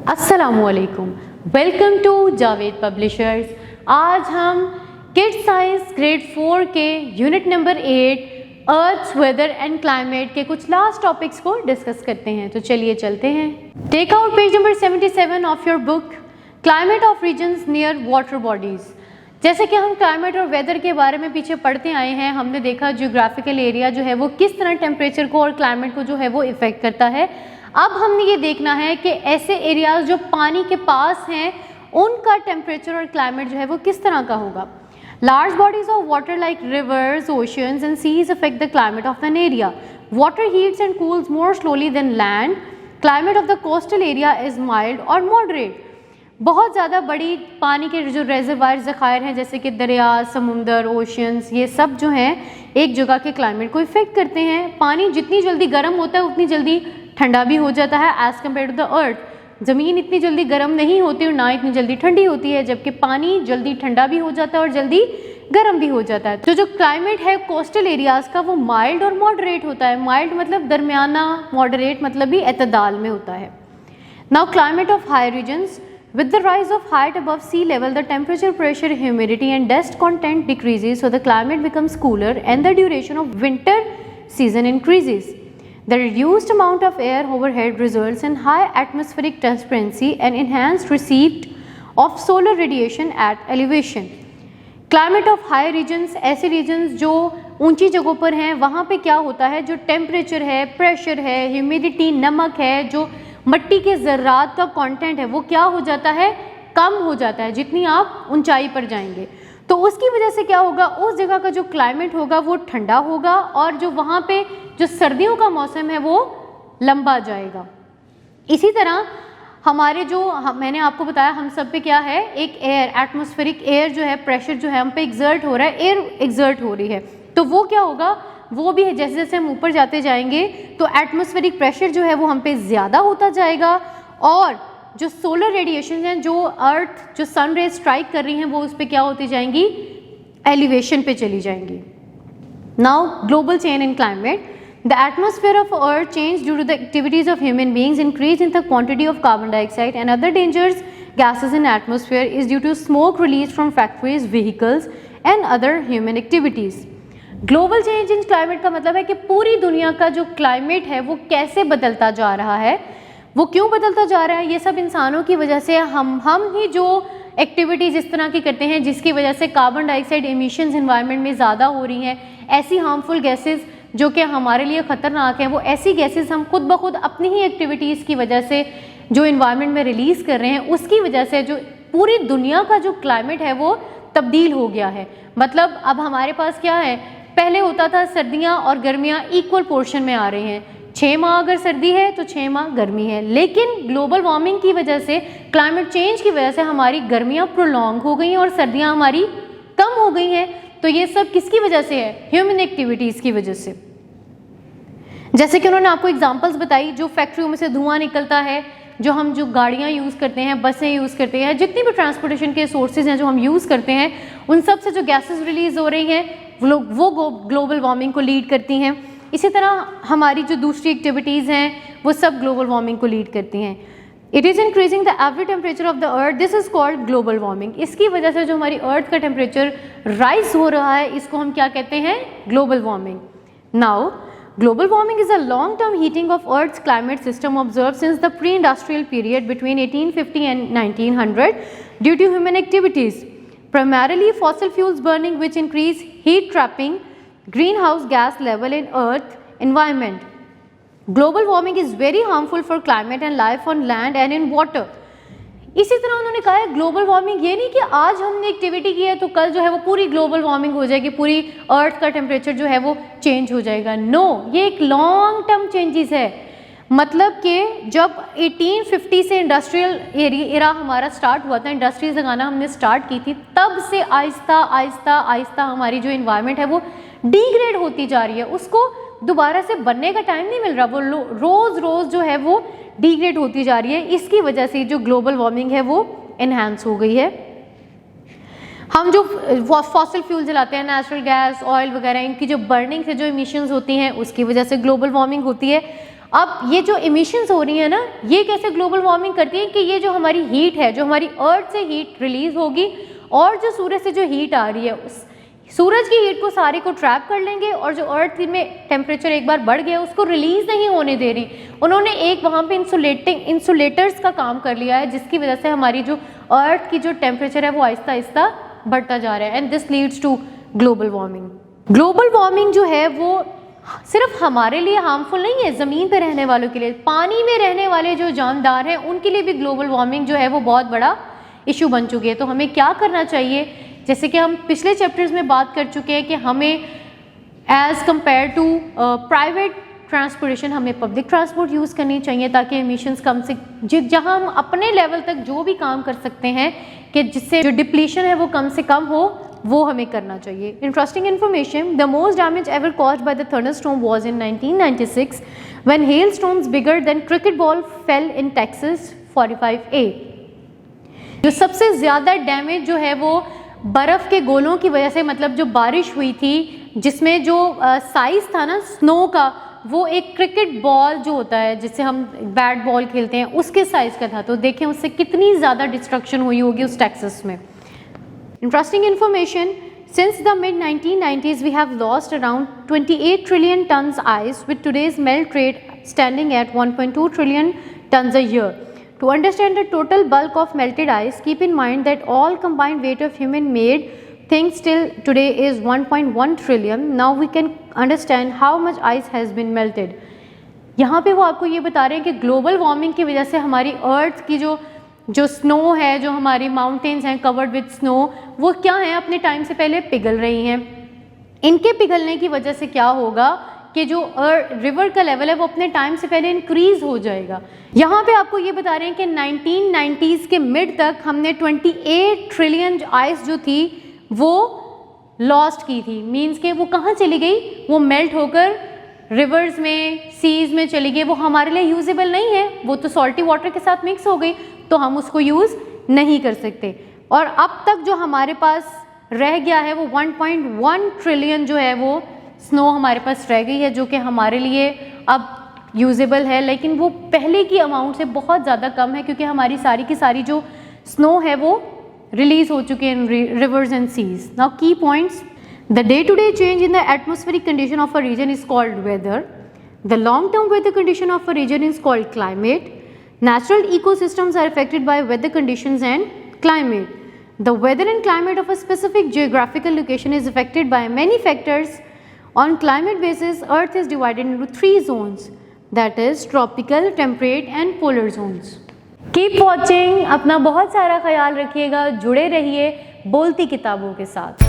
अस्सलामुअलैकुम, welcome to Javed publishers. आज हम किड्स साइंस ग्रेड 4 के unit number 8 earth weather and climate के कुछ लास्ट टॉपिक्स को डिस्कस करते हैं। तो चलिए चलते हैं। Take out page number 77 of your book climate of regions near water bodies. जैसे कि हम क्लाइमेट और वेदर के बारे में पीछे पढ़ते आए हैं, हमने देखा जियोग्राफिकल एरिया जो है वो किस तरह टेम्परेचर को और क्लाइमेट को जो है वो इफेक्ट करता है। अब हमने ये देखना है कि ऐसे एरियाज जो पानी के पास हैं उनका टेम्परेचर और क्लाइमेट जो है वो किस तरह का होगा। Large bodies of water like rivers, oceans and seas affect the climate of an area. Water heats and cools more slowly than land. Climate of the coastal area is mild और moderate. बहुत ज़्यादा बड़ी पानी के जो reservoir ज़खायर हैं जैसे कि दरिया, समुंदर, ओशियंस, ये सब जो हैं एक जगह के क्लाइमेट को इफेक्ट करते हैं। पानी जितनी जल्दी गर्म होता है उतनी जल्दी ठंडा भी हो जाता है as compare to the earth. ज़मीन इतनी जल्दी गर्म नहीं होती और ना इतनी जल्दी ठंडी होती है, जबकि पानी जल्दी ठंडा भी हो जाता है और जल्दी गर्म भी हो जाता है। तो जो क्लाइमेट है कोस्टल एरियाज़ का वो माइल्ड और मॉडरेट होता है। माइल्ड मतलब दरमियाना, मॉडरेट मतलब भी एतदाल में होता है। Now climate of high regions. With the rise of height above sea level, the temperature, pressure, humidity and dust content decreases, so the climate becomes cooler and the duration of winter season increases. The reduced amount of air overhead results in high atmospheric transparency and enhanced receipt of solar radiation at elevation. Climate of high regions, ऐसे regions जो ऊंची जगहों पर हैं वहाँ पे क्या होता है, जो टेम्परेचर है, प्रेशर है, ह्यूमिडिटी, नमक है, जो मट्टी के ज़र्रात का कंटेंट है वो क्या हो जाता है, कम हो जाता है जितनी आप ऊंचाई पर जाएंगे। तो उसकी वजह से क्या होगा, उस जगह का जो क्लाइमेट होगा वो ठंडा होगा और जो वहाँ पे जो सर्दियों का मौसम है वो लंबा जाएगा। इसी तरह हमारे मैंने आपको बताया हम सब पे क्या है, एक एयर, एटमॉस्फेरिक एयर जो है, प्रेशर जो है हम पे एग्जर्ट हो रहा है, एयर एग्जर्ट हो रही है। तो वो क्या होगा, वो भी है जैसे जैसे हम ऊपर जाते जाएंगे तो एटमॉस्फेरिक प्रेशर जो है वो हम पे ज़्यादा होता जाएगा और जो सोलर रेडिएशन हैं, जो अर्थ, जो सन रे स्ट्राइक कर रही हैं वो उस पर क्या होती जाएंगी, एलिवेशन पे चली जाएंगी। Now global change in climate. The atmosphere of earth change due to the activities of human beings, increase in the quantity of carbon dioxide and other dangers gases in atmosphere is due to smoke released from factories, vehicles and other human activities. Global change in climate का मतलब है कि पूरी दुनिया का जो climate है वो कैसे बदलता जा रहा है, वो क्यों बदलता जा रहा है, ये सब इंसानों की वजह से। हम ही जो एक्टिविटीज़ इस तरह की करते हैं जिसकी वजह से कार्बन डाइऑक्साइड एमिशंस एनवायरनमेंट में ज़्यादा हो रही हैं। ऐसी हार्मफुल गैसेस जो कि हमारे लिए ख़तरनाक हैं, वो ऐसी गैसेस हम खुद ब खुद अपनी ही एक्टिविटीज़ की वजह से जो इन्वायरमेंट में रिलीज़ कर रहे हैं, उसकी वजह से जो पूरी दुनिया का जो क्लाइमेट है वो तब्दील हो गया है। मतलब अब हमारे पास क्या है, पहले होता था सर्दियां और गर्मियां इक्वल पोर्शन में आ रही हैं, 6 माह अगर सर्दी है तो 6 माह गर्मी है। लेकिन ग्लोबल वार्मिंग की वजह से, क्लाइमेट चेंज की वजह से हमारी गर्मियां प्रोलॉन्ग हो गई हैं और सर्दियां हमारी कम हो गई हैं। तो ये सब किसकी वजह से है, ह्यूमन एक्टिविटीज़ की वजह से। जैसे कि उन्होंने आपको एग्जाम्पल्स बताई, जो फैक्ट्रियों में से धुआं निकलता है, जो गाड़ियाँ यूज़ करते हैं, बसें यूज़ करते हैं, जितनी भी ट्रांसपोर्टेशन के सोर्सेज हैं जो हम यूज़ करते हैं, उन सब से जो गैसेस रिलीज़ हो रही हैं वो ग्लोबल वार्मिंग को लीड करती हैं। इसी तरह हमारी जो दूसरी एक्टिविटीज़ हैं वो सब ग्लोबल वार्मिंग को लीड करती हैं। It is increasing the average temperature of the earth, this is called global warming. इसकी वजह से जो हमारी अर्थ का टेम्परेचर राइज हो रहा है इसको हम क्या कहते हैं, global warming. Now global warming is a long-term heating of Earth's climate system observed since the pre-industrial period between 1850 and 1900 due to human activities, primarily fossil fuels burning, which increase heat trapping greenhouse gas level in Earth environment. Global warming is very harmful for climate and life on land and in water. इसी तरह उन्होंने कहा है global warming ये नहीं कि आज हमने एक्टिविटी की है तो कल जो है वो पूरी ग्लोबल वार्मिंग हो जाएगी, पूरी अर्थ का टेम्परेचर जो है वो चेंज हो जाएगा। नो, ये एक लॉन्ग टर्म चेंजेस है। मतलब कि जब 1850 से इंडस्ट्रियल एरा हमारा स्टार्ट हुआ था, इंडस्ट्रीज लगाना हमने स्टार्ट की थी, तब से आहिस्ता आहिस्ता आहिस्ता हमारी जो इन्वायरमेंट है वो डिग्रेड होती जा रही है। उसको दोबारा से बनने का टाइम नहीं मिल रहा, वो रोज़ रोज़ जो है वो डिग्रेड होती जा रही है। इसकी वजह से जो ग्लोबल वार्मिंग है वो एनहांस हो गई है। हम जो फॉसिल फ्यूल जलाते हैं, नेचुरल गैस, ऑयल वगैरह, इनकी जो बर्निंग से जो इमिशंस होती हैं उसकी वजह से ग्लोबल वार्मिंग होती है। अब ये जो इमिशंस हो रही है ना, ये कैसे ग्लोबल वार्मिंग करती है कि ये जो हमारी हीट है, जो हमारी अर्थ से हीट रिलीज होगी और जो सूरज से जो हीट आ रही है उस सूरज की हीट को सारे को ट्रैप कर लेंगे और जो अर्थ में टेम्परेचर एक बार बढ़ गया उसको रिलीज नहीं होने दे रही। उन्होंने एक वहाँ पे इंसुलेटर्स का काम कर लिया है, जिसकी वजह से हमारी जो अर्थ की जो टेम्परेचर है वो आहिस्ता आहिस्ता बढ़ता जा रहा है and this leads to global warming. Global warming जो है वो सिर्फ हमारे लिए हार्मफुल नहीं है, ज़मीन पे रहने वालों के लिए, पानी में रहने वाले जो जानदार हैं उनके लिए भी ग्लोबल वार्मिंग जो है वो बहुत बड़ा इशू बन चुकी है। तो हमें क्या करना चाहिए, जैसे कि हम पिछले चैप्टर्स में बात कर चुके हैं कि हमें as compare to private transportation हमें पब्लिक ट्रांसपोर्ट यूज़ करनी चाहिए ताकि एमिशंस कम से जहाँ हम अपने लेवल तक जो भी काम कर सकते हैं कि जिससे जो डिप्लीशन है वो कम से कम हो, वो हमें करना चाहिए। Interesting information, the most damage ever caused by the thunderstorm was in 1996 when hailstorms bigger than cricket ball fell in Texas 45A। जो सबसे ज़्यादा डैमेज जो है वो बर्फ़ के गोलों की वजह से, मतलब जो बारिश हुई थी जिसमें जो साइज़ था ना स्नो का, वो एक क्रिकेट बॉल जो होता है जिससे हम बैट बॉल खेलते हैं उसके साइज़ का था। तो देखें उससे कितनी ज़्यादा डिस्ट्रक्शन हुई होगी उस टेक्सास में। Interesting information, since the mid-1990s we have lost around 28 trillion tons ice, with today's melt rate standing at 1.2 trillion tons a year. To understand the total bulk of melted ice, keep in mind that all combined weight of human made things till today is 1.1 trillion. Now we can understand how much ice has been melted. यहाँ पे वो आपको ये बता रहे हैं कि global warming की वजह से हमारी अर्थ की जो स्नो है, जो हमारी माउंटेन्स हैं कवर्ड विद स्नो, वो क्या है अपने टाइम से पहले पिघल रही हैं। इनके पिघलने की वजह से क्या होगा कि जो रिवर का लेवल है वो अपने टाइम से पहले इंक्रीज हो जाएगा। यहाँ पे आपको ये बता रहे हैं कि 1990s के मिड तक हमने 28 ट्रिलियन आइस जो थी वो लॉस्ट की थी। मीन्स के वो कहाँ चली गई, वो मेल्ट होकर रिवर्स में, सीज में चली गई। वो हमारे लिए यूजेबल नहीं है, वो तो सॉल्टी वाटर के साथ मिक्स हो गई, तो हम उसको यूज़ नहीं कर सकते। और अब तक जो हमारे पास रह गया है वो 1.1 ट्रिलियन जो है वो स्नो हमारे पास रह गई है, जो कि हमारे लिए अब यूजेबल है, लेकिन वो पहले की अमाउंट से बहुत ज़्यादा कम है क्योंकि हमारी सारी की सारी जो स्नो है वो रिलीज हो चुकी है in rivers and seas. Now key points, the day to day change in the atmospheric condition of a region is called weather, the long term weather condition of a region is called climate, natural ecosystems are affected by weather conditions and climate. The weather and climate of a specific geographical location is affected by many factors. On climate basis, Earth is divided into 3 zones, that is tropical, temperate and polar zones. Keep watching, अपना बहुत सारा ख्याल रखिएगा, जुड़े रहिए बोलती किताबों के साथ।